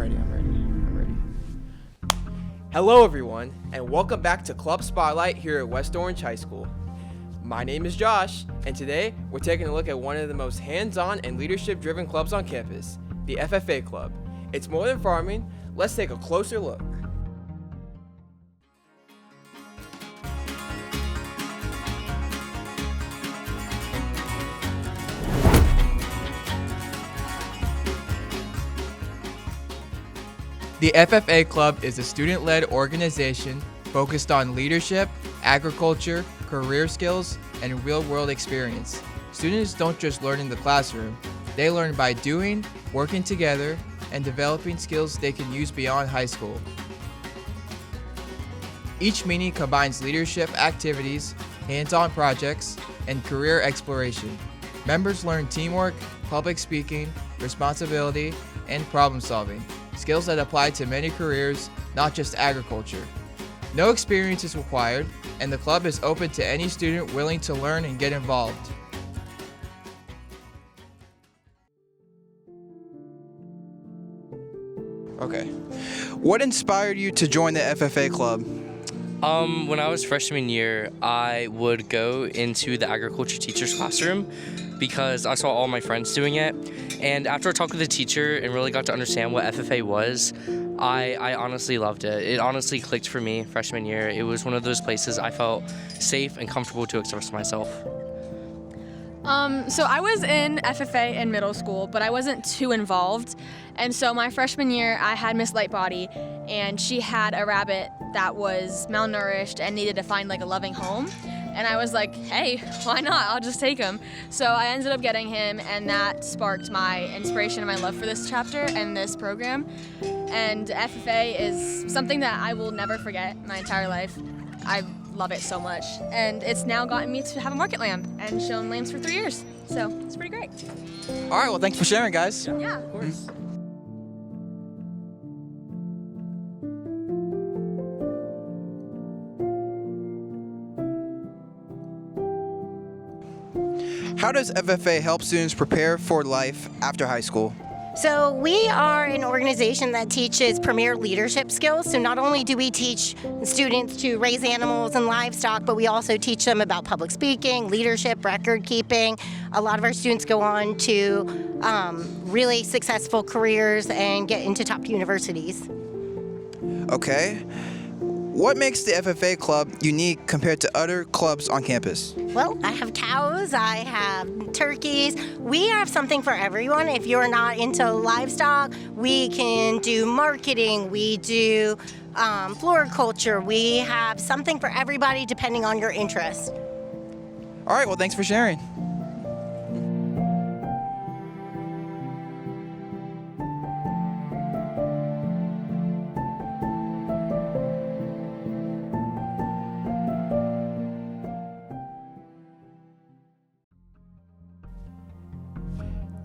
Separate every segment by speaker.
Speaker 1: I'm ready. Hello everyone, and welcome back to Club Spotlight here at West Orange High School. My name is Josh, and today we're taking a look at one of the most hands-on and leadership-driven clubs on campus, the FFA Club. It's more than farming. Let's take a closer look. The FFA Club is a student-led organization focused on leadership, agriculture, career skills, and real-world experience. Students don't just learn in the classroom, they learn by doing, working together, and developing skills they can use beyond high school. Each meeting combines leadership activities, hands-on projects, and career exploration. Members learn teamwork, public speaking, responsibility, and problem solving. Skills that apply to many careers, not just agriculture. No experience is required, and the club is open to any student willing to learn and get involved.
Speaker 2: Okay. What inspired you to join the FFA Club?
Speaker 3: When I was freshman year, I would go into the agriculture teacher's classroom because I saw all my friends doing it. And after I talked with the teacher and really got to understand what FFA was, I honestly loved it. It honestly clicked for me freshman year. It was one of those places I felt safe and comfortable to express myself.
Speaker 4: So I was in FFA in middle school, but I wasn't too involved. And so my freshman year, I had Miss Lightbody, and she had a rabbit that was malnourished and needed to find like a loving home. And I was like, hey, why not? I'll just take him. So I ended up getting him, and that sparked my inspiration and my love for this chapter and this program. And FFA is something that I will never forget my entire life. I love it so much. And it's now gotten me to have a market lamb and shown lambs for 3 years. So it's pretty great.
Speaker 2: All right, well, thanks for sharing, guys.
Speaker 4: Yeah, of course.
Speaker 2: How does FFA help students prepare for life after high school?
Speaker 5: So we are an organization that teaches premier leadership skills. So not only do we teach students to raise animals and livestock, but we also teach them about public speaking, leadership, record keeping. A lot of our students go on to really successful careers and get into top universities.
Speaker 2: Okay. What makes the FFA Club unique compared to other clubs on campus?
Speaker 5: Well, I have cows, I have turkeys. We have something for everyone. If you're not into livestock, we can do marketing, we do floriculture. We have something for everybody depending on your interest.
Speaker 2: All right, well, thanks for sharing.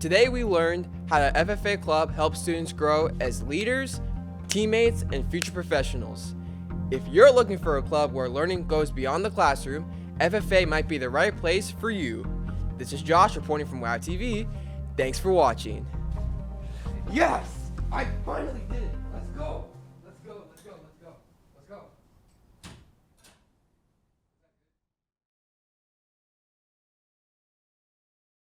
Speaker 1: Today we learned how the FFA Club helps students grow as leaders, teammates, and future professionals. If you're looking for a club where learning goes beyond the classroom, FFA might be the right place for you. This is Josh reporting from WOW TV. Thanks for watching. Yes! I finally did